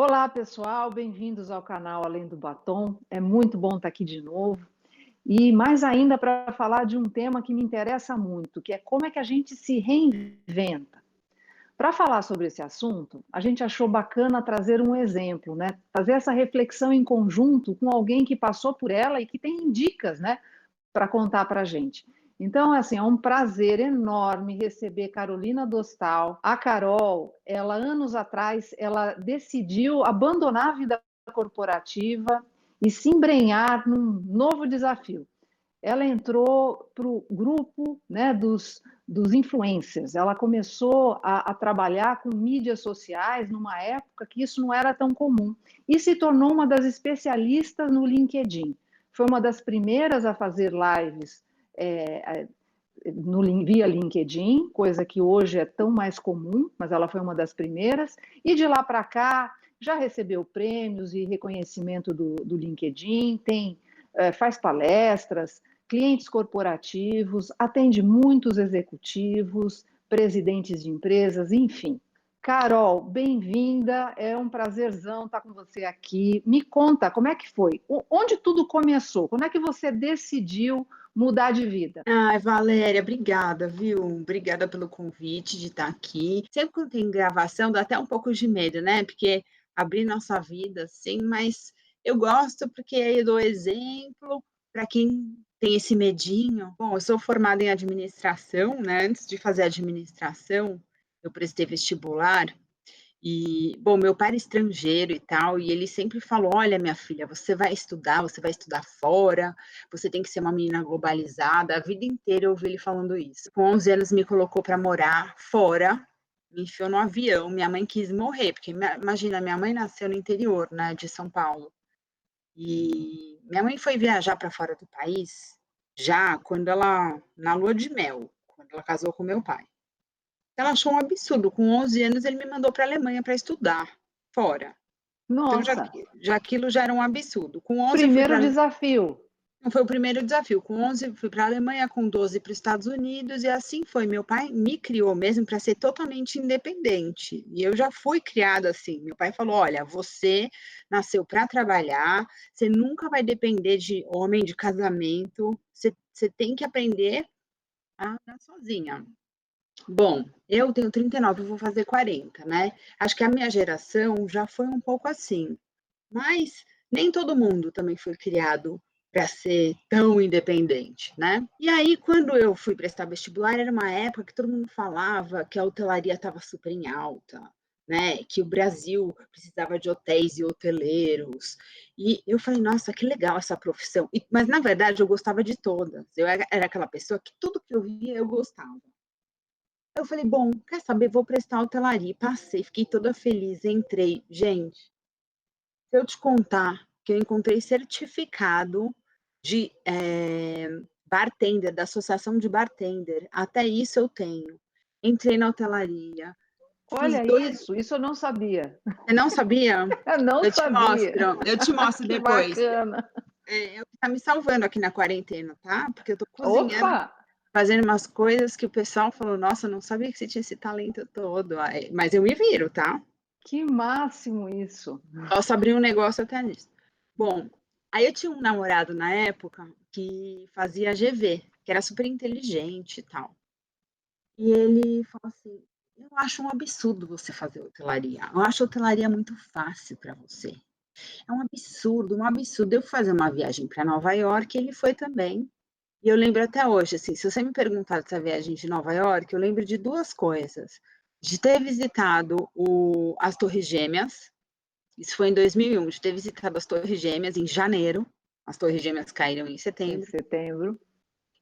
Olá, pessoal, bem-vindos ao canal Além do Batom. É muito bom estar aqui de novo. E mais ainda para falar de um tema que me interessa muito, que é como é que a gente se reinventa. Para falar sobre esse assunto, a gente achou bacana trazer um exemplo, né? Fazer essa reflexão em conjunto com alguém que passou por ela e que tem dicas, né, para contar para a gente. Então, assim, é um prazer enorme receber Carolina Dostal. A Carol, ela anos atrás, ela decidiu abandonar a vida corporativa e se embrenhar num novo desafio. Ela entrou para o grupo, né, dos influencers. Ela começou a trabalhar com mídias sociais numa época que isso não era tão comum e se tornou uma das especialistas no LinkedIn. Foi uma das primeiras a fazer lives é, via LinkedIn, coisa que hoje é tão mais comum, mas ela foi uma das primeiras. E de lá para cá já recebeu prêmios e reconhecimento do LinkedIn, faz palestras, clientes corporativos, atende muitos executivos, presidentes de empresas, enfim. Carol, bem-vinda, é um prazerzão estar com você aqui. Me conta, como é que foi? Onde tudo começou? Quando é que você decidiu mudar de vida? Ai, Valéria, obrigada, viu? Obrigada pelo convite de estar aqui. Sempre quando tem gravação, dá até um pouco de medo, né? Porque abrir nossa vida, assim, mas eu gosto porque aí eu dou exemplo para quem tem esse medinho. Bom, eu sou formada em administração, né? Antes de fazer administração, eu prestei vestibular e, bom, meu pai era estrangeiro e tal, e ele sempre falou: "Olha, minha filha, você vai estudar fora, você tem que ser uma menina globalizada". A vida inteira eu ouvi ele falando isso. Com 11 anos me colocou para morar fora, me enfiou no avião, minha mãe quis morrer, porque imagina, minha mãe nasceu no interior, né, de São Paulo. E minha mãe foi viajar para fora do país já quando ela na lua de mel, quando ela casou com meu pai. Ela achou um absurdo, com 11 anos ele me mandou para a Alemanha para estudar, fora. Então Nossa, já aquilo já era um absurdo. Com 11 eu fui primeiro para desafio. não foi o primeiro desafio, com 11 fui para a Alemanha, com 12 para os Estados Unidos e assim foi. Meu pai me criou mesmo para ser totalmente independente, e eu já fui criada assim. Meu pai falou: "Olha, você nasceu para trabalhar, você nunca vai depender de homem, de casamento, você tem que aprender a andar sozinha". Bom, eu tenho 39, eu vou fazer 40, né. Acho que a minha geração já foi um pouco assim, mas nem todo mundo também foi criado para ser tão independente, né. E aí, quando eu fui prestar vestibular, era uma época que todo mundo falava que a hotelaria estava super em alta, né, que o Brasil precisava de hotéis e hoteleiros. E eu falei: "Nossa, que legal essa profissão". Mas na verdade eu gostava de todas, eu era aquela pessoa que tudo que eu via eu gostava. Eu falei: "Bom, quer saber, vou prestar hotelaria", passei, fiquei toda feliz, entrei. Gente, se eu te contar que eu encontrei certificado de, bartender, da associação de bartender, até isso eu tenho. Entrei na hotelaria, fiz Olha 2. isso eu não sabia. Você não sabia? Eu não sabia. Eu te mostro Que depois. bacana. É o que tá me salvando aqui na quarentena, tá, porque eu tô Opa, cozinhando, fazendo umas coisas que o pessoal falou: "Nossa, não sabia que você tinha esse talento todo". Aí mas eu me viro, tá? que máximo isso. Posso abrir um negócio até nisso. Bom, aí eu tinha um namorado na época que fazia GV, que era super inteligente e tal. E ele falou assim: "Eu acho um absurdo você fazer hotelaria. Eu acho hotelaria muito fácil para você. É um absurdo, um absurdo". Eu fui fazer uma viagem para Nova Iorque, ele foi também. E eu lembro até hoje, assim, se você me perguntar dessa viagem de Nova Iorque, eu lembro de 2 coisas: de ter visitado as Torres Gêmeas. Isso foi em 2001, de ter visitado as Torres Gêmeas em janeiro, as Torres Gêmeas caíram em Em setembro, setembro.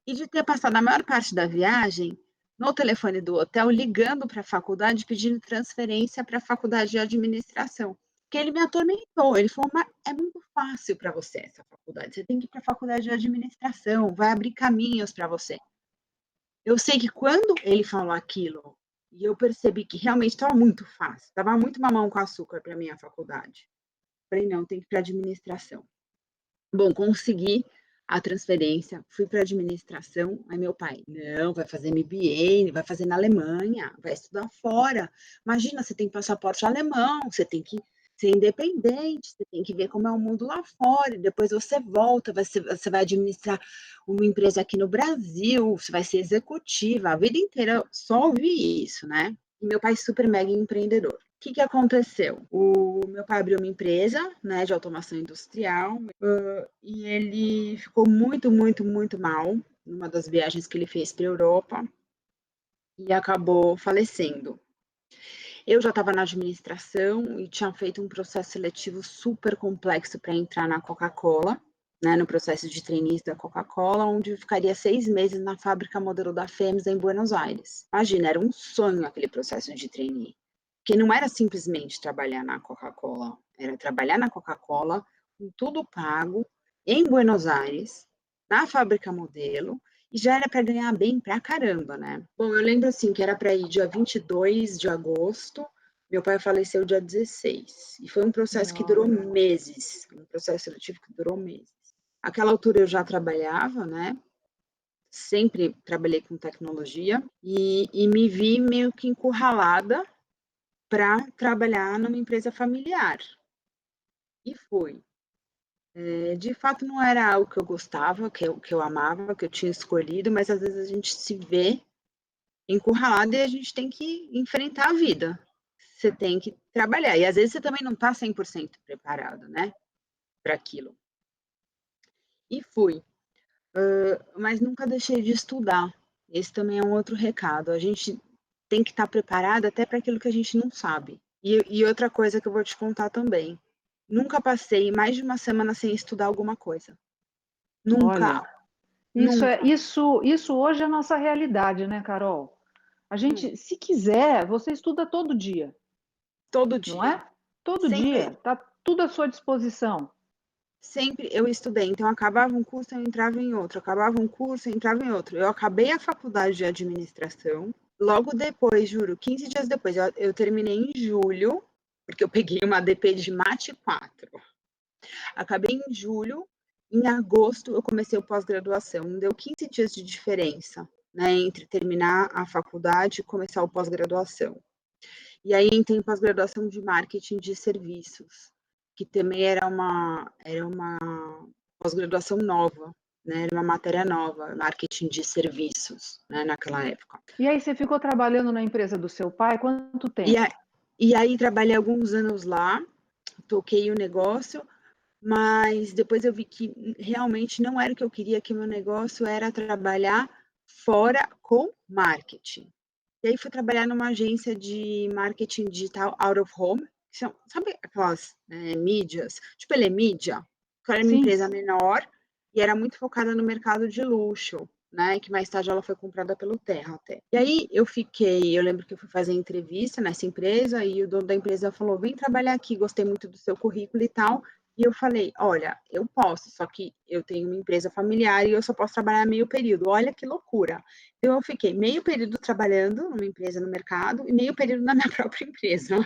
e de ter passado a maior parte da viagem no telefone do hotel, ligando para a faculdade, pedindo transferência para a faculdade de administração. Porque ele me atormentou, ele falou: "Mas é muito fácil para você essa faculdade, você tem que ir para a faculdade de administração, vai abrir caminhos para você". Eu sei que quando ele falou aquilo, e eu percebi que realmente estava muito fácil, estava muito mamão com açúcar para minha faculdade. Falei: "Não, tem que ir para administração". Bom, consegui a transferência, fui para administração, aí meu pai: "Não, vai fazer MBA, vai fazer na Alemanha, vai estudar fora. Imagina, você tem passaporte alemão, você tem que ser independente, você tem que ver como é o mundo lá fora, e depois você volta, você vai administrar uma empresa aqui no Brasil, você vai ser executiva, a vida inteira eu só ouvi isso, né? E meu pai é super mega empreendedor. O que que aconteceu? O meu pai abriu uma empresa, né, de automação industrial, e ele ficou muito, muito, muito mal numa das viagens que ele fez para a Europa e acabou falecendo. Eu já estava na administração e tinha feito um processo seletivo super complexo para entrar na Coca-Cola, né, no processo de trainees da Coca-Cola, onde eu ficaria 6 meses na fábrica modelo da FEMSA em Buenos Aires. Imagina, era um sonho aquele processo de trainee, porque não era simplesmente trabalhar na Coca-Cola, era trabalhar na Coca-Cola com tudo pago, em Buenos Aires, na fábrica modelo, e já era para ganhar bem pra caramba, né? Bom, eu lembro assim que era para ir dia 22 de agosto, meu pai faleceu dia 16. E foi um processo que durou Nossa. meses, um processo seletivo que durou meses. Aquela altura eu já trabalhava, né? Sempre trabalhei com tecnologia e me vi meio que encurralada para trabalhar numa empresa familiar. E fui. De fato, não era algo que eu gostava, que eu amava, que eu tinha escolhido, mas às vezes a gente se vê encurralado e a gente tem que enfrentar a vida. Você tem que trabalhar. E às vezes você também não está 100% preparado, né, para aquilo. E fui. Mas nunca deixei de estudar. Esse também é um outro recado. A gente tem que estar preparado até para aquilo que a gente não sabe. E outra coisa que eu vou te contar também. Nunca passei mais de uma semana sem estudar alguma coisa. Nunca, Olha, nunca, isso hoje é a nossa realidade, né, Carol? A nunca. gente, se quiser, você estuda todo dia, Todo não dia. é? Todo Sempre, dia, tá tudo à sua disposição. sempre eu estudei. Então, acabava um curso, eu entrava em outro. Acabava um curso, eu entrava em outro. Eu acabei a faculdade de administração. Logo depois, juro, 15 dias depois, eu terminei em julho, porque eu peguei uma DP de Mate 4. Acabei em julho, em agosto eu comecei o pós-graduação. Deu 15 dias de diferença, né, entre terminar a faculdade e começar o pós-graduação. E aí entrei em pós-graduação de marketing de serviços, que também era uma pós-graduação nova, né? Era uma matéria nova, marketing de serviços, né? Naquela época. E aí você ficou trabalhando na empresa do seu pai quanto E, a, tempo? e aí trabalhei alguns anos lá, toquei o negócio, mas depois eu vi que realmente não era o que eu queria, que meu negócio era trabalhar fora com marketing. E aí fui trabalhar numa agência de marketing digital out of home, que são, sabe aquelas mídias? Tipo, ele é mídia, que era uma Sim. empresa menor e era muito focada no mercado de luxo, né? Que mais tarde ela foi comprada pelo Terra até. E aí eu lembro que eu fui fazer entrevista nessa empresa e o dono da empresa falou: vem trabalhar aqui, gostei muito do seu currículo e tal. E eu falei: olha, eu posso, só que eu tenho uma empresa familiar e eu só posso trabalhar meio período. Olha que loucura. Então, eu fiquei meio período trabalhando numa empresa no mercado e meio período na minha própria empresa.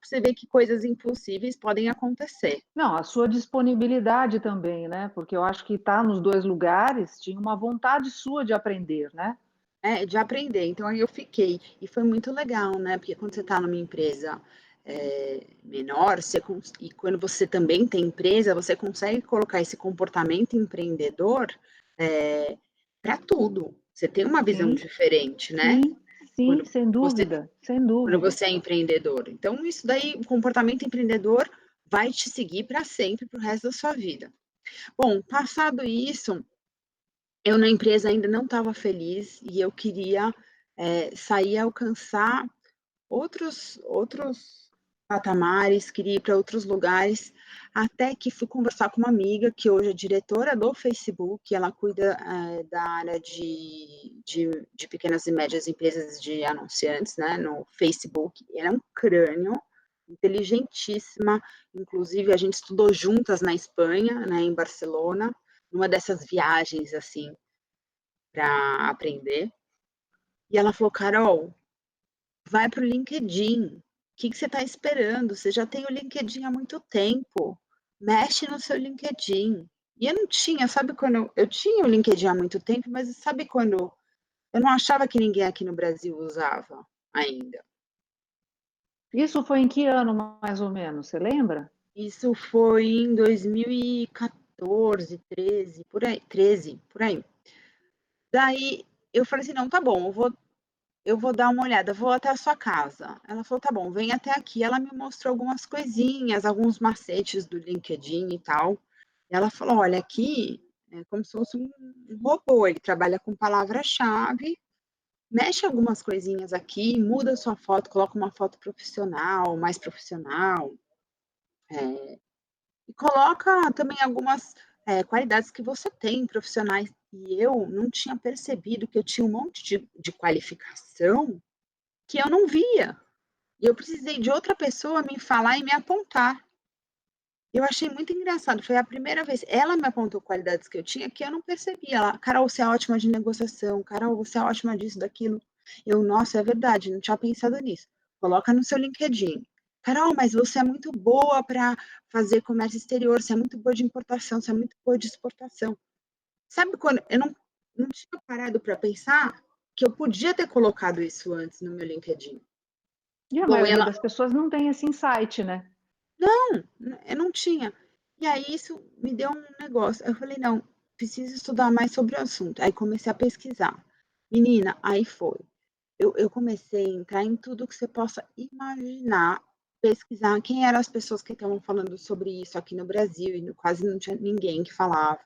Você vê que coisas impossíveis podem acontecer. Não, a sua disponibilidade também, né? Porque eu acho que estar nos dois lugares tinha uma vontade sua de aprender, né? De aprender. Então, aí eu fiquei. E foi muito legal, né? Porque quando você está numa empresa menor, e quando você também tem empresa, você consegue colocar esse comportamento empreendedor para tudo. Você tem uma visão Sim, diferente, né? sim, sim, Quando sem você dúvida, sem quando dúvida. você é empreendedor. Então, isso daí, o comportamento empreendedor vai te seguir para sempre, para o resto da sua vida. Bom, passado isso, eu na empresa ainda não estava feliz e eu queria sair alcançar outros patamares, queria ir para outros lugares, até que fui conversar com uma amiga que hoje é diretora do Facebook, ela cuida da área de pequenas e médias empresas de anunciantes, né, no Facebook. Ela é um crânio, inteligentíssima, inclusive a gente estudou juntas na Espanha, né, em Barcelona, numa dessas viagens assim para aprender. E ela falou: Carol, vai para o LinkedIn. O que você está esperando? Você já tem o LinkedIn há muito tempo. Mexe no seu LinkedIn. E eu não tinha, sabe quando eu tinha o LinkedIn há muito tempo, mas sabe quando eu não achava que ninguém aqui no Brasil usava ainda. Isso foi em que ano, mais ou menos? Você lembra? Isso foi em 2014, 13, por aí, 13, por aí. Daí eu falei assim, não, tá bom, eu vou dar uma olhada, vou até a sua casa. Ela falou, tá bom, vem até aqui. Ela me mostrou algumas coisinhas, alguns macetes do LinkedIn e tal. E ela falou, olha, aqui é como se fosse um robô, ele trabalha com palavra-chave, mexe algumas coisinhas aqui, muda sua foto, coloca uma foto profissional, mais profissional, e coloca também algumas qualidades que você tem profissionais. E eu não tinha percebido que eu tinha um monte de qualificação que eu não via. E eu precisei de outra pessoa me falar e me apontar. Eu achei muito engraçado. Foi a primeira vez. Ela me apontou qualidades que eu tinha que eu não percebia. Ela, Carol, você é ótima de negociação. Carol, você é ótima disso, daquilo. Eu, nossa, é verdade, não tinha pensado nisso. Coloca no seu LinkedIn. Carol, mas você é muito boa para fazer comércio exterior, você é muito boa de importação, você é muito boa de exportação. Sabe quando eu não tinha parado para pensar que eu podia ter colocado isso antes no meu LinkedIn? E a Bom, maioria ela, das pessoas não tem esse insight, né? eu não tinha. E aí isso me deu um negócio. Eu falei, não, preciso estudar mais sobre o assunto. Aí comecei a pesquisar. Menina, aí foi. Eu comecei a entrar em tudo que você possa imaginar, pesquisar quem eram as pessoas que estavam falando sobre isso aqui no Brasil, e quase não tinha ninguém que falava.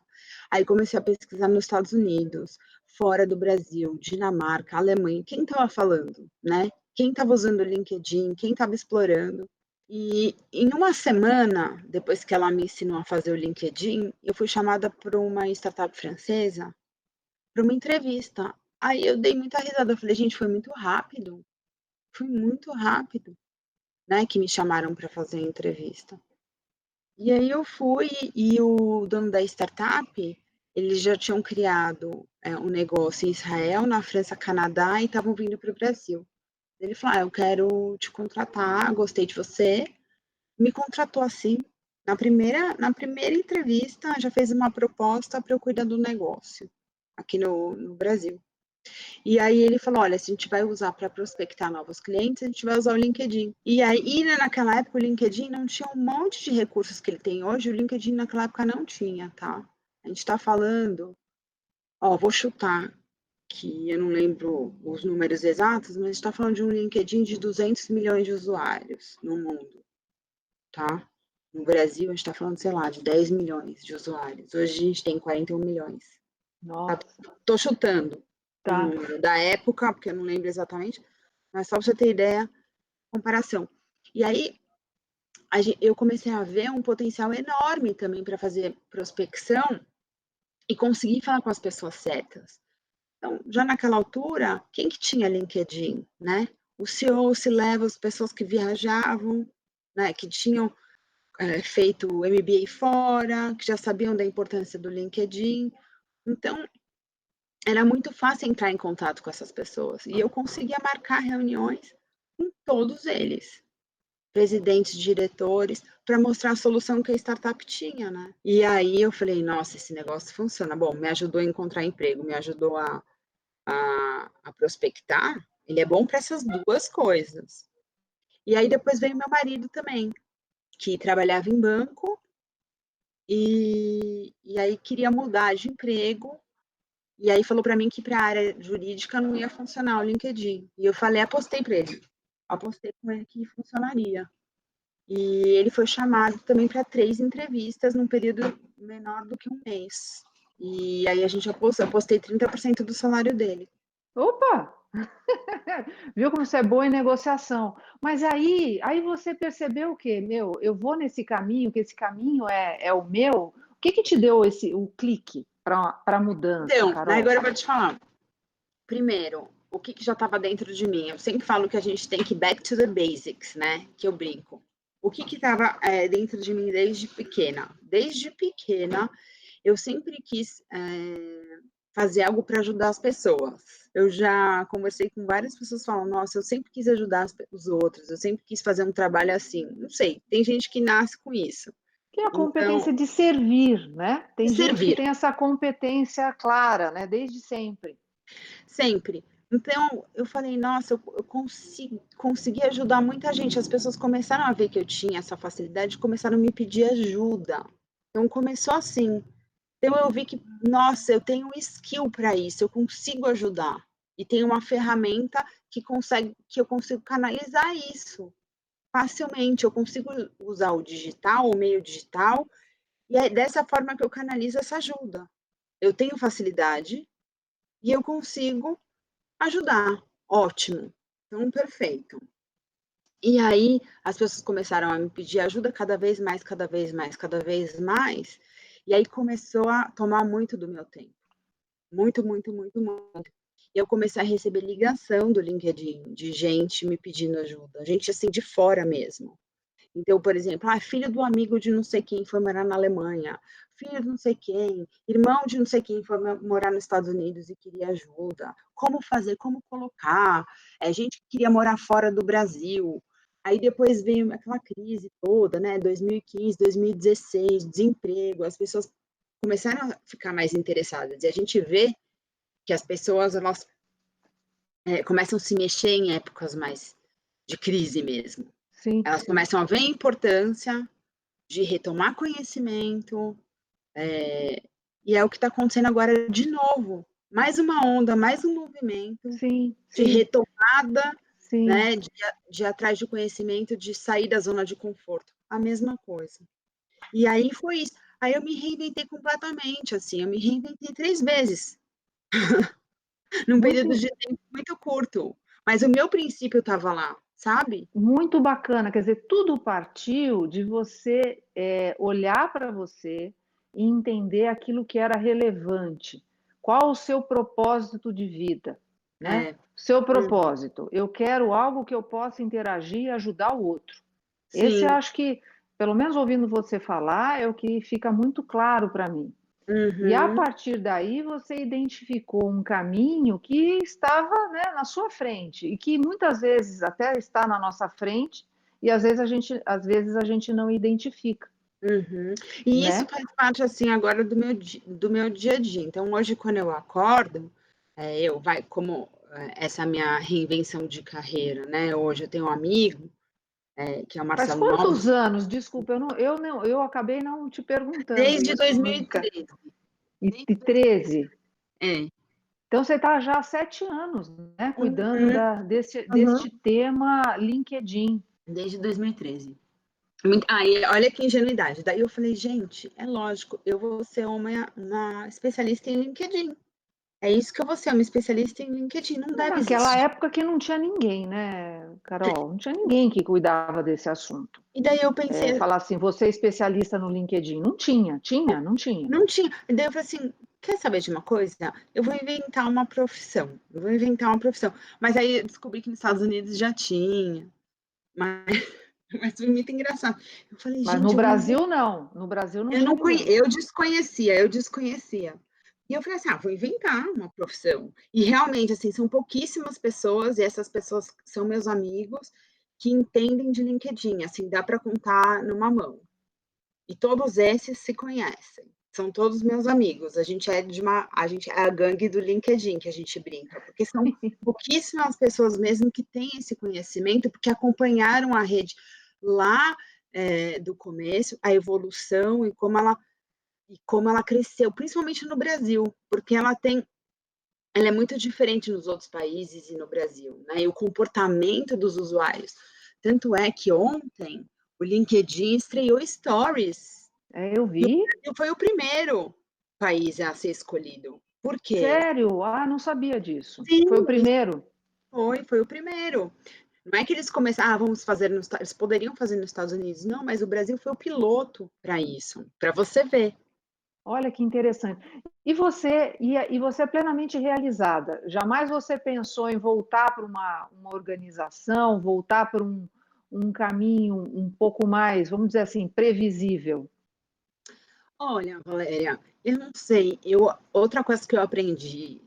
Aí comecei a pesquisar nos Estados Unidos, fora do Brasil, Dinamarca, Alemanha, quem estava falando, né? Quem estava usando o LinkedIn, quem estava explorando. E em uma semana, depois que ela me ensinou a fazer o LinkedIn, eu fui chamada por uma startup francesa para uma entrevista. Aí eu dei muita risada, eu falei, gente, foi muito rápido, né, que me chamaram para fazer a entrevista. E aí eu fui e o dono da startup, eles já tinham criado um negócio em Israel, na França, Canadá e estavam vindo para o Brasil. Ele falou, eu quero te contratar, gostei de você, me contratou assim. Na primeira entrevista, já fez uma proposta para eu cuidar do negócio aqui no Brasil. E aí ele falou: olha, se a gente vai usar para prospectar novos clientes, a gente vai usar o LinkedIn. E aí, naquela época, o LinkedIn não tinha um monte de recursos que ele tem hoje, o LinkedIn naquela época não tinha, tá? A gente está falando, vou chutar, que eu não lembro os números exatos, mas a gente está falando de um LinkedIn de 200 milhões de usuários no mundo, tá? No Brasil, a gente está falando, sei lá, de 10 milhões de usuários. Hoje a gente tem 41 milhões. Tá? Nossa, Tô chutando o tá. número da época, porque eu não lembro exatamente, mas só para você ter ideia, comparação. E aí eu comecei a ver um potencial enorme também para fazer prospecção e conseguir falar com as pessoas certas. Então, já naquela altura, quem que tinha LinkedIn, né? O CEO, se leva as pessoas que viajavam, né, que tinham feito o MBA fora, que já sabiam da importância do LinkedIn. Então, era muito fácil entrar em contato com essas pessoas. E eu conseguia marcar reuniões com todos eles, presidentes, diretores, para mostrar a solução que a startup tinha, né? E aí eu falei, nossa, esse negócio funciona. Bom, me ajudou a encontrar emprego, me ajudou a prospectar. Ele é bom para essas duas coisas. E aí depois veio meu marido também, que trabalhava em banco e aí queria mudar de emprego. E aí falou para mim que para a área jurídica não ia funcionar o LinkedIn. E eu falei, apostei para ele. Apostei com ele que funcionaria. E ele foi chamado também para 3 entrevistas num período menor do que um mês. E aí a gente apostei 30% do salário dele. Opa! Viu como você é boa em negociação. Mas aí você percebeu o quê? Meu, eu vou nesse caminho, que esse caminho é o meu. O que que te deu o clique para a mudança, Então, daí Carol? agora eu vou te falar. Primeiro, o que já estava dentro de mim? Eu sempre falo que a gente tem que back to the basics, né? Que eu brinco. O que estava dentro de mim desde pequena? Desde pequena, eu sempre quis fazer algo para ajudar as pessoas. Eu já conversei com várias pessoas que falam, nossa, eu sempre quis ajudar os outros, eu sempre quis fazer um trabalho assim. Não sei, tem gente que nasce com isso. Que é a Então, competência de servir, né? de Tem gente que servir, tem essa competência clara, né? Desde sempre. sempre. Então, eu falei: "Nossa, eu consegui ajudar muita gente". As pessoas começaram a ver que eu tinha essa facilidade, começaram a me pedir ajuda. Então começou assim. Então eu vi que, nossa, eu tenho skill para isso, eu consigo ajudar. E tem uma ferramenta que eu consigo canalizar isso facilmente. Eu consigo usar o digital, o meio digital, e é dessa forma que eu canalizo essa ajuda. Eu tenho facilidade e eu consigo ajudar. Ótimo. Então, perfeito. E aí as pessoas começaram a me pedir ajuda cada vez mais, cada vez mais, cada vez mais, e aí começou a tomar muito do meu tempo. Muito, muito, muito, muito. E eu comecei a receber ligação do LinkedIn, de gente me pedindo ajuda, gente assim de fora mesmo. Então, por exemplo, filho do amigo de não sei quem foi morar na Alemanha, filho de não sei quem, irmão de não sei quem foi morar nos Estados Unidos e queria ajuda. Como fazer, como colocar? Gente que queria morar fora do Brasil. Aí depois veio aquela crise toda, né? 2015, 2016, desemprego, as pessoas começaram a ficar mais interessadas. E a gente vê que as pessoas elas começam a se mexer em épocas mais de crise mesmo. Sim, Elas começam a ver a importância de retomar conhecimento, e é o que está acontecendo agora de novo. Mais uma onda, mais um movimento sim, de sim, retomada, sim. né, de ir atrás de conhecimento, de sair da zona de conforto. A mesma coisa. E aí foi isso. Aí eu me reinventei completamente, assim, eu me reinventei 3 vezes, num Muito, período de tempo muito curto. Mas o meu princípio estava lá, sabe? muito bacana. Quer dizer, tudo partiu de você olhar para você e entender aquilo que era relevante. Qual o seu propósito de vida, né? É. Seu Uhum. propósito. Eu quero algo que eu possa interagir e ajudar o outro. Esse eu Sim. acho que, pelo menos ouvindo você falar, é o que fica muito claro para mim. E a Uhum. partir daí você identificou um caminho que estava, né, na sua frente e que muitas vezes até está na nossa frente e às vezes a gente não identifica, Uhum. E isso né? faz parte, assim, agora do meu dia a dia. Então, hoje, quando eu acordo, como essa minha reinvenção de carreira, né? Hoje eu tenho um amigo, que é o Faz Marcelo quantos Novos, anos? Desculpa, eu acabei não te perguntando desde isso nunca. 2013. E Desde 2013. 13. É. Então você está já há 7 anos, né, cuidando Uhum, deste uhum. tema LinkedIn. Desde 2013. E olha que ingenuidade. Daí eu falei, gente, é lógico, eu vou ser uma especialista em LinkedIn. É isso que eu vou ser, uma especialista em LinkedIn. Não deve Naquela existir. época que não tinha ninguém, né, Carol? Não tinha ninguém que cuidava desse assunto. E daí eu pensei, Falar assim, você é especialista no LinkedIn. Não tinha, tinha, não tinha. não tinha. E daí eu falei assim: quer saber de uma coisa? Eu vou inventar uma profissão. Eu vou inventar uma profissão. Mas aí eu descobri que nos Estados Unidos já tinha. Mas, mas foi muito engraçado. Eu falei, Mas no gente, eu vou inventar. Brasil, não. No Brasil não Eu tinha não ninguém. eu desconhecia, eu desconhecia. E eu falei assim: vou inventar uma profissão. E realmente, assim, são pouquíssimas pessoas, e essas pessoas são meus amigos, que entendem de LinkedIn. Assim, dá para contar numa mão. E todos esses se conhecem. São todos meus amigos. A gente é a gangue do LinkedIn que a gente brinca, porque são pouquíssimas pessoas mesmo que têm esse conhecimento, porque acompanharam a rede lá do começo, a evolução e como ela cresceu, principalmente no Brasil, porque ela é muito diferente nos outros países e no Brasil, né? E o comportamento dos usuários. Tanto é que ontem o LinkedIn estreou Stories. Eu E o vi. Brasil foi o primeiro país a ser escolhido. Por quê? Sério? Ah, não sabia disso. Foi o Sim, primeiro. foi o primeiro. Não é que eles começaram, vamos fazer eles poderiam fazer nos Estados Unidos, não, mas o Brasil foi o piloto para isso, para você ver. Olha que interessante. E você é plenamente realizada. Jamais você pensou em voltar para uma organização, voltar para um caminho um pouco mais, vamos dizer assim, previsível. Olha, Valéria, eu não sei, outra coisa que eu aprendi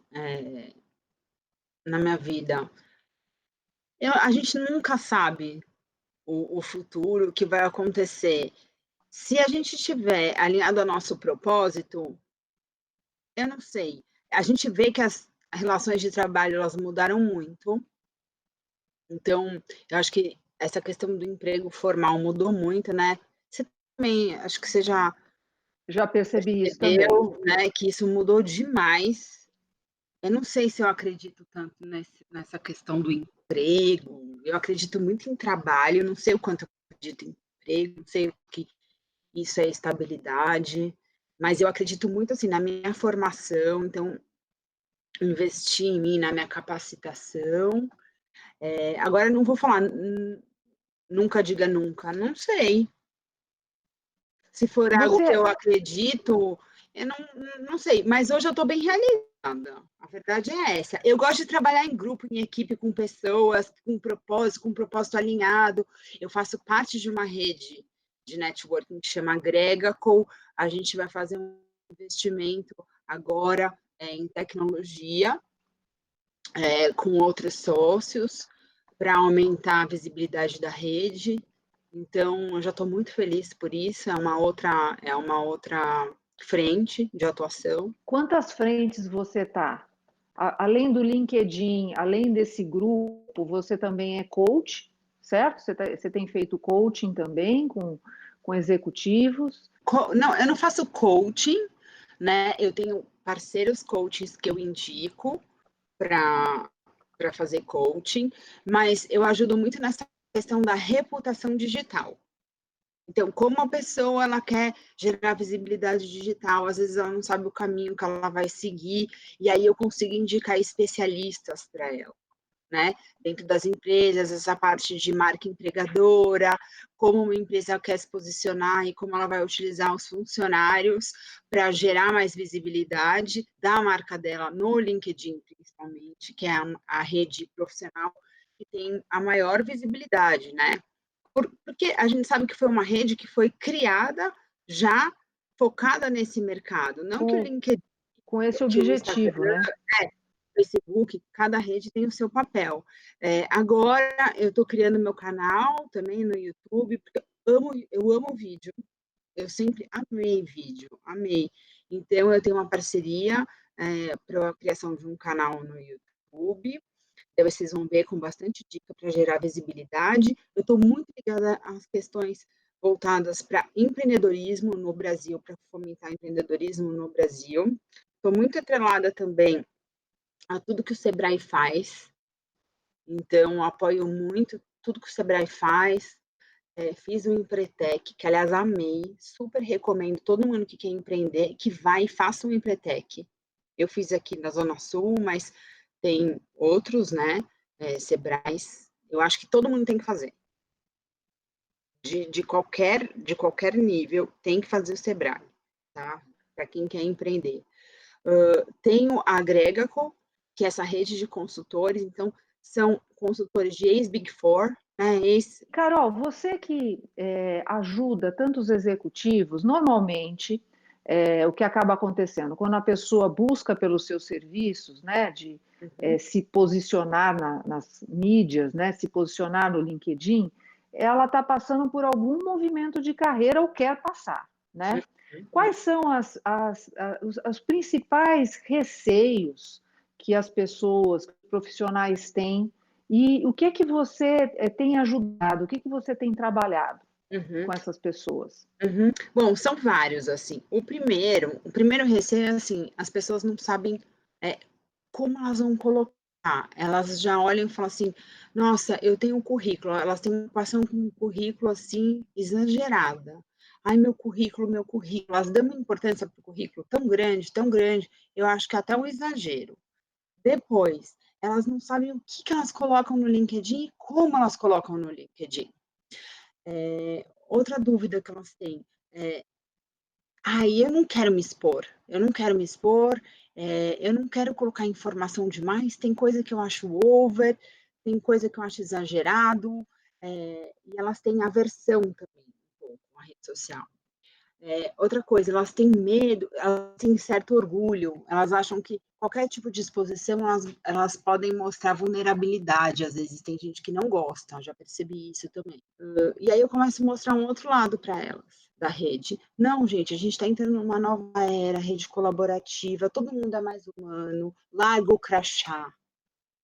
na minha vida, a gente nunca sabe o futuro, o que vai acontecer. Se a gente estiver alinhado ao nosso propósito, eu não sei. A gente vê que as relações de trabalho, elas mudaram muito, então eu acho que essa questão do emprego formal mudou muito, né. Você também, acho que você já Já percebi isso também. percebeu, né, que isso mudou demais. Eu não sei se eu acredito tanto nessa questão do emprego, eu acredito muito em trabalho, não sei o quanto eu acredito em emprego, não sei o que isso é estabilidade, mas eu acredito muito, assim, na minha formação, então investir em mim, na minha capacitação. Agora eu não vou falar, nunca diga nunca, não sei. Se for algo que Você eu acredito, eu não sei, mas hoje eu estou bem realizada, a verdade é essa. Eu gosto de trabalhar em grupo, em equipe, com pessoas, com um propósito alinhado. Eu faço parte de uma rede de networking que chama Gregaco. A gente vai fazer um investimento agora, em tecnologia, com outros sócios, para aumentar a visibilidade da rede. Então, eu já estou muito feliz por isso, é uma outra frente de atuação. Quantas frentes você está? Além do LinkedIn, além desse grupo, você também é coach, certo? Você tem feito coaching também com executivos. Não, eu não faço coaching, né? Eu tenho parceiros coaches que eu indico para fazer coaching, mas eu ajudo muito nessa questão da reputação digital. Então, como a pessoa ela quer gerar visibilidade digital, às vezes ela não sabe o caminho que ela vai seguir, e aí eu consigo indicar especialistas para ela, né? Dentro das empresas, essa parte de marca empregadora, como uma empresa quer se posicionar e como ela vai utilizar os funcionários para gerar mais visibilidade da marca dela no LinkedIn, principalmente, que é a rede profissional que tem a maior visibilidade, né? Porque a gente sabe que foi uma rede que foi criada já focada nesse mercado, não que o com, LinkedIn, com esse que o objetivo, Instagram, né? Facebook, cada rede tem o seu papel. Agora eu estou criando meu canal também no YouTube, porque eu amo vídeo. Eu sempre amei vídeo, amei. Então eu tenho uma parceria para a criação de um canal no YouTube. Então, vocês vão ver com bastante dica para gerar visibilidade. Eu estou muito ligada às questões voltadas para empreendedorismo no Brasil, para fomentar empreendedorismo no Brasil. Estou muito atrelada também a tudo que o Sebrae faz, então apoio muito tudo que o Sebrae faz. Fiz o Empretec, que aliás amei, super recomendo todo mundo que quer empreender, que vai e faça um Empretec. Eu fiz aqui na Zona Sul, mas tem outros, né, Sebrais, eu acho que todo mundo tem que fazer. De qualquer nível, tem que fazer o Sebrae, tá? Para quem quer empreender. Tenho a Gregaco, que é essa rede de consultores, então são consultores de ex-Big Four, né, Carol, você que ajuda tantos executivos, normalmente o que acaba acontecendo quando a pessoa busca pelos seus serviços, né, de Uhum, se posicionar nas mídias, né, se posicionar no LinkedIn, ela está passando por algum movimento de carreira ou quer passar, né? uhum. Quais são os principais receios que as pessoas, que os profissionais têm e o que é que você tem ajudado? O que é que você tem trabalhado Uhum, com essas pessoas? uhum. Bom, são vários, assim. O primeiro receio é assim, as pessoas não sabem é, como elas vão colocar. Elas já olham e falam assim, nossa, eu tenho um currículo. Elas têm uma preocupação com um currículo assim exagerada. Ai, meu currículo, meu currículo. Elas dão uma importância para o currículo tão grande, eu acho que é até um exagero. Depois, elas não sabem o que elas colocam no LinkedIn e como elas colocam no LinkedIn. Outra dúvida que elas têm é: "Ai, eu não quero me expor, eu não quero me expor, eu não quero colocar informação demais, tem coisa que eu acho over, tem coisa que eu acho exagerado", e elas têm aversão também um pouco à rede social. Outra coisa, elas têm medo, elas têm certo orgulho, elas acham que qualquer tipo de exposição, elas podem mostrar vulnerabilidade, às vezes tem gente que não gosta, já percebi isso também. E aí eu começo a mostrar um outro lado para elas. da rede. Não, gente, a gente está entrando numa nova era, rede colaborativa, todo mundo é mais humano, larga o crachá,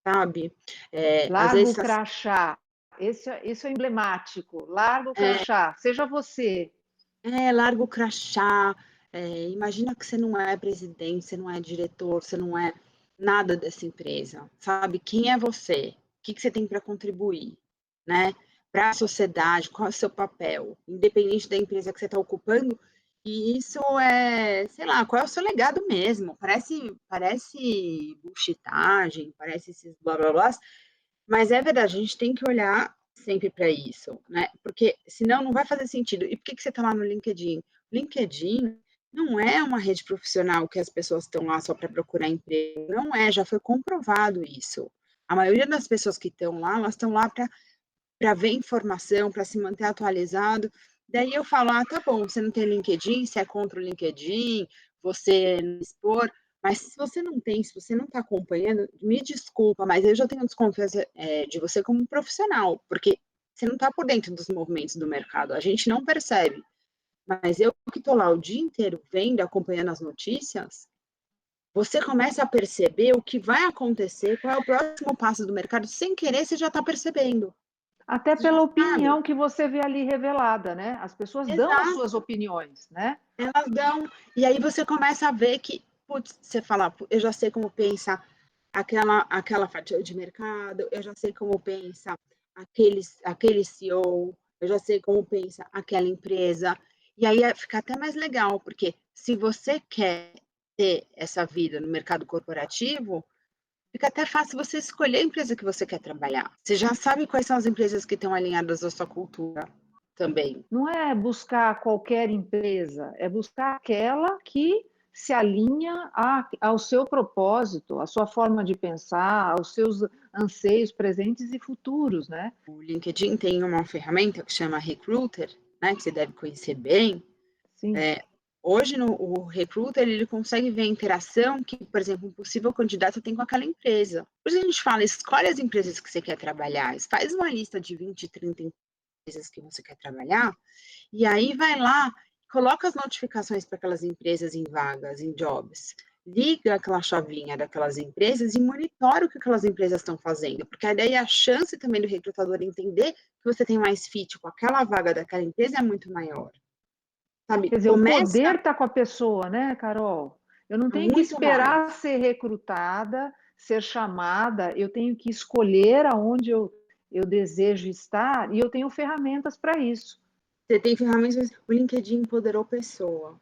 sabe? Às Larga vezes o crachá. Isso é emblemático. Larga o é, crachá. Seja você. larga o crachá, imagina que você não é presidente, você não é diretor, você não é nada dessa empresa, sabe? Quem é você? O que você tem para contribuir, né? Para a sociedade, qual é o seu papel, independente da empresa que você está ocupando, e isso sei lá, qual é o seu legado mesmo? Parece bullshitagem, parece esses blá blá blá, mas é verdade, a gente tem que olhar sempre para isso, né? Porque senão não vai fazer sentido. E por que você está lá no LinkedIn? LinkedIn não é uma rede profissional que as pessoas estão lá só para procurar emprego. Não é, já foi comprovado isso. A maioria das pessoas que estão lá, elas estão lá para ver informação, para se manter atualizado. Daí eu falo, tá bom, você não tem LinkedIn, você é contra o LinkedIn, você não expor, mas se você não tem, se você não está acompanhando, me desculpa, mas eu já tenho desconfiança de você como profissional, porque você não está por dentro dos movimentos do mercado, a gente não percebe. Mas eu que estou lá o dia inteiro vendo, acompanhando as notícias, você começa a perceber o que vai acontecer, qual é o próximo passo do mercado, sem querer você já está percebendo. Até Você já pela sabe. opinião que você vê ali revelada, né? As pessoas dão as suas Exato, opiniões, né? elas dão. E aí você começa a ver que, putz, você fala, eu já sei como pensa aquela fatia de mercado, eu já sei como pensa aquele CEO, eu já sei como pensa aquela empresa. E aí fica até mais legal, porque se você quer ter essa vida no mercado corporativo, fica até fácil você escolher a empresa que você quer trabalhar. Você já sabe quais são as empresas que estão alinhadas à sua cultura também. Não é buscar qualquer empresa, é buscar aquela que se alinha ao seu propósito, à sua forma de pensar, aos seus anseios presentes e futuros, né? O LinkedIn tem uma ferramenta que chama Recruiter, né, que você deve conhecer bem. Sim. Hoje, o Recruiter, ele consegue ver a interação que, por exemplo, um possível candidato tem com aquela empresa. Por isso a gente fala, escolhe as empresas que você quer trabalhar, faz uma lista de 20, 30 empresas que você quer trabalhar, e aí vai lá, coloca as notificações para aquelas empresas em vagas, em jobs. Liga aquela chavinha daquelas empresas e monitora o que aquelas empresas estão fazendo, porque daí a chance também do recrutador entender que você tem mais fit com aquela vaga daquela empresa é muito maior. Sabe? Quer dizer, o Começa poder está com a pessoa, né, Carol? Eu não tenho que muito esperar mais. ser recrutada, ser chamada, eu tenho que escolher aonde eu desejo estar e eu tenho ferramentas para isso. Você tem ferramentas, o LinkedIn empoderou pessoa,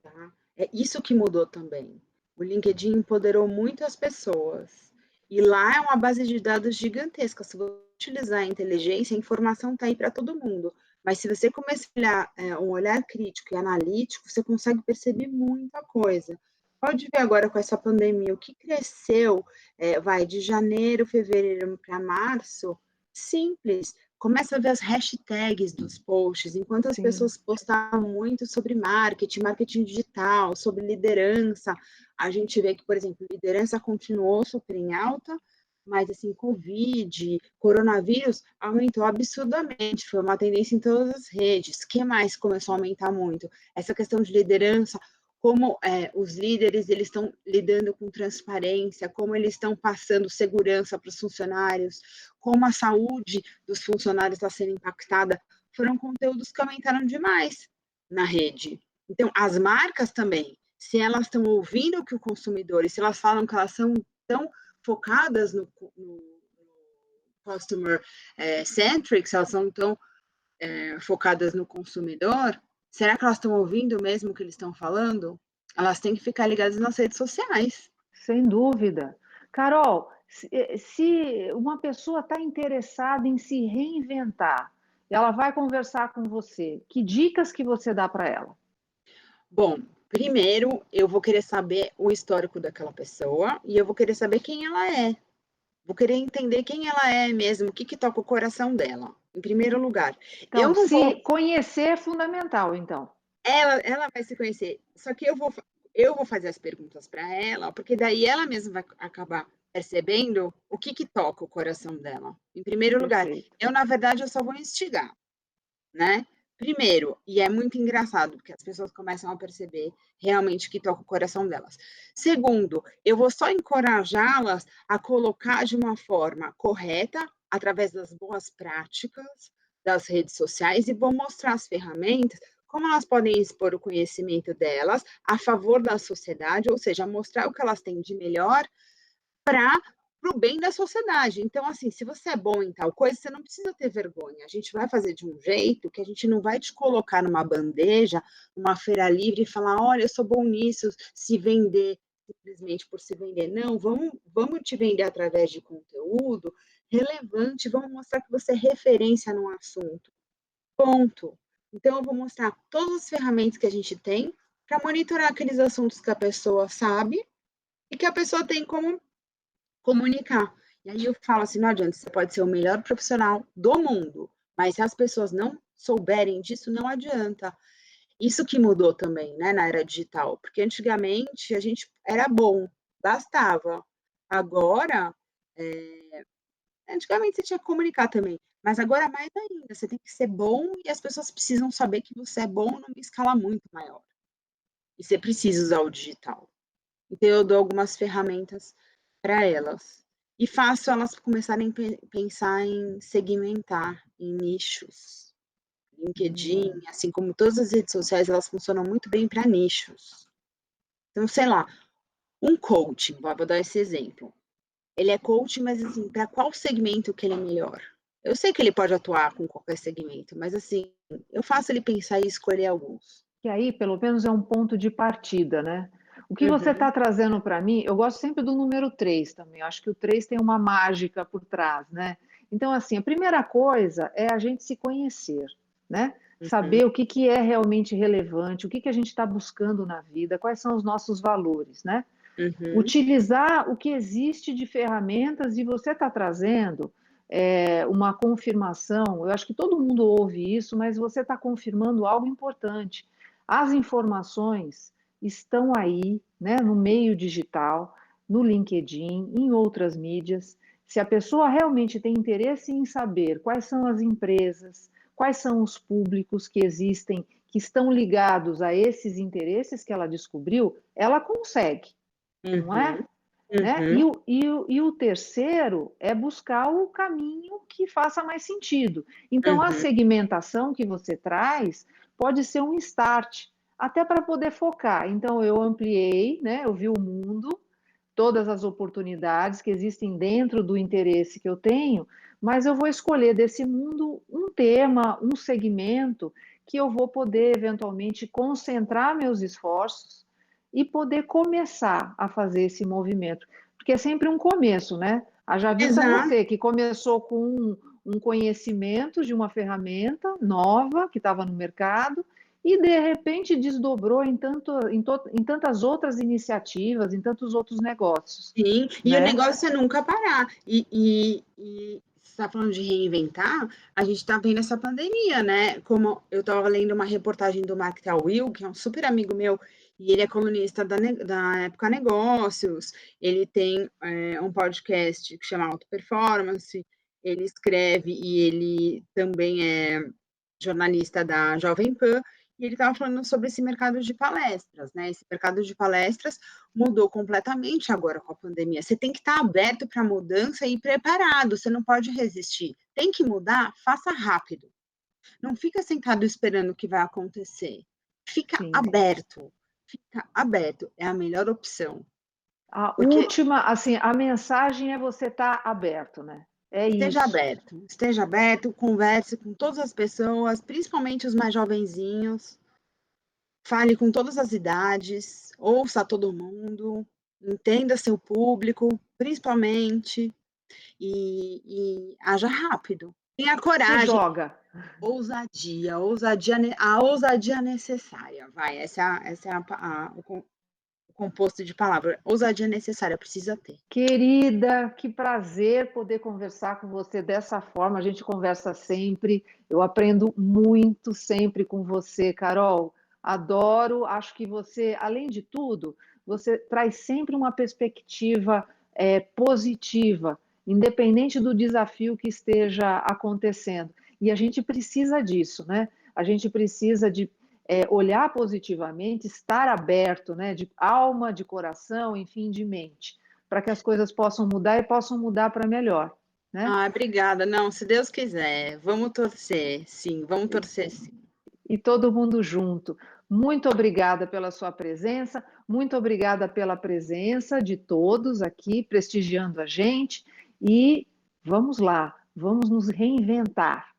tá? É isso que mudou também. O LinkedIn empoderou muito as pessoas. E lá é uma base de dados gigantesca. Se você utilizar a inteligência, a informação está aí para todo mundo. Mas se você começar a olhar um olhar crítico e analítico, você consegue perceber muita coisa. Pode ver agora com essa pandemia, o que cresceu, vai de janeiro, fevereiro para março, simples. Começa a ver as hashtags dos posts, enquanto as Sim. pessoas postavam muito sobre marketing digital, sobre liderança, a gente vê que, por exemplo, liderança continuou super em alta, mas assim, Covid, coronavírus aumentou absurdamente, foi uma tendência em todas as redes. O que mais começou a aumentar muito? Essa questão de liderança, como os líderes eles estão lidando com transparência, como eles estão passando segurança para os funcionários, como a saúde dos funcionários está sendo impactada, foram conteúdos que aumentaram demais na rede. Então, as marcas também, se elas estão ouvindo o que o consumidor, e se elas falam que elas são tão focadas no customer centric, se elas são tão focadas no consumidor, será que elas estão ouvindo mesmo o que eles estão falando? Elas têm que ficar ligadas nas redes sociais. Sem dúvida. Carol, se uma pessoa está interessada em se reinventar, ela vai conversar com você, que dicas que você dá para ela? Bom, primeiro eu vou querer saber o histórico daquela pessoa e eu vou querer saber quem ela é. Vou querer entender quem ela é mesmo, o que que toca o coração dela, em primeiro lugar. Eu Então, não se vou, conhecer é fundamental, então. ela vai se conhecer, só que eu vou fazer as perguntas para ela, porque daí ela mesma vai acabar percebendo o que que toca o coração dela. Em primeiro lugar, Perfeito. na verdade, eu só vou instigar, né? Primeiro, e é muito engraçado, porque as pessoas começam a perceber realmente que toca o coração delas. Segundo, eu vou só encorajá-las a colocar de uma forma correta, através das boas práticas das redes sociais, e vou mostrar as ferramentas, como elas podem expor o conhecimento delas a favor da sociedade, ou seja, mostrar o que elas têm de melhor para o bem da sociedade. Então, assim, se você é bom em tal coisa, você não precisa ter vergonha. A gente vai fazer de um jeito que a gente não vai te colocar numa bandeja, numa feira livre e falar, olha, eu sou bom nisso, se vender simplesmente por se vender. Não, vamos te vender através de conteúdo relevante, vamos mostrar que você é referência num assunto. Ponto. Então, eu vou mostrar todas as ferramentas que a gente tem para monitorar aqueles assuntos que a pessoa sabe e que a pessoa tem como comunicar. E aí eu falo assim, não adianta, você pode ser o melhor profissional do mundo, mas se as pessoas não souberem disso, não adianta. Isso que mudou também, né, na era digital, porque antigamente a gente era bom, bastava. Agora, antigamente você tinha que comunicar também, mas agora mais ainda, você tem que ser bom e as pessoas precisam saber que você é bom numa escala muito maior. E você precisa usar o digital. Então eu dou algumas ferramentas para elas. E faço elas começarem a pensar em segmentar em nichos. LinkedIn, assim como todas as redes sociais, elas funcionam muito bem para nichos. Então, sei lá, um coaching, vou dar esse exemplo. Ele é coach, mas assim, para qual segmento que ele é melhor? Eu sei que ele pode atuar com qualquer segmento, mas assim, eu faço ele pensar e escolher alguns. Que aí, pelo menos, é um ponto de partida, né? O que você Uhum, está trazendo para mim, eu gosto sempre do número 3 também. Eu acho que o 3 tem uma mágica por trás, né? Então, assim, a primeira coisa é a gente se conhecer, né? uhum, Saber o que, que é realmente relevante, o que, que a gente está buscando na vida, quais são os nossos valores, né? uhum, Utilizar o que existe de ferramentas e você está trazendo uma confirmação. Eu acho que todo mundo ouve isso, mas você está confirmando algo importante. As informações estão aí, né, no meio digital, no LinkedIn, em outras mídias. Se a pessoa realmente tem interesse em saber quais são as empresas, quais são os públicos que existem, que estão ligados a esses interesses que ela descobriu, ela consegue, não é? uhum, Né? E uhum, o terceiro é buscar o caminho que faça mais sentido. Então, a uhum. segmentação que você traz pode ser um start, até para poder focar. Então, eu ampliei, né? Eu vi o mundo, todas as oportunidades que existem dentro do interesse que eu tenho, mas eu vou escolher desse mundo um tema, um segmento que eu vou poder eventualmente concentrar meus esforços e poder começar a fazer esse movimento, porque é sempre um começo, né? Haja vista Exato. você que começou com um conhecimento de uma ferramenta nova que estava no mercado e de repente desdobrou em tantas outras iniciativas, em tantos outros negócios, Sim, e o né? negócio é nunca parar. E você está falando de reinventar, a gente está vendo essa pandemia, né? Como eu estava lendo uma reportagem do Mark Will, que é um super amigo meu, e ele é colunista da Época Negócios, ele tem um podcast que chama Auto Performance, ele escreve e ele também é jornalista da Jovem Pan, e ele estava falando sobre esse mercado de palestras, né? Esse mercado de palestras mudou completamente agora com a pandemia. Você tem que estar aberto para a mudança e preparado, você não pode resistir. Tem que mudar, faça rápido. Não fica sentado esperando o que vai acontecer. Fica Sim. aberto. Fica aberto. É a melhor opção. A Porque última, assim, a mensagem é você estar aberto, né? É isso. esteja aberto, converse com todas as pessoas, principalmente os mais jovenzinhos. Fale com todas as idades, ouça todo mundo, entenda seu público, principalmente, e haja rápido. Tenha Se coragem, joga. a ousadia necessária. Vai, essa é o composto de palavra. Ousadia necessária, precisa ter. Querida, que prazer poder conversar com você dessa forma. A gente conversa sempre. Eu aprendo muito sempre com você, Carol. Adoro. Acho que você, além de tudo, você traz sempre uma perspectiva positiva, independente do desafio que esteja acontecendo. E a gente precisa disso, né? a gente precisa de olhar positivamente, estar aberto, né, de alma, de coração, enfim, de mente, para que as coisas possam mudar e possam mudar para melhor, né? Ah, obrigada. Não, se Deus quiser, vamos torcer, sim, vamos torcer, sim. E todo mundo junto. Muito obrigada pela sua presença, muito obrigada pela presença de todos aqui prestigiando a gente e vamos lá, vamos nos reinventar.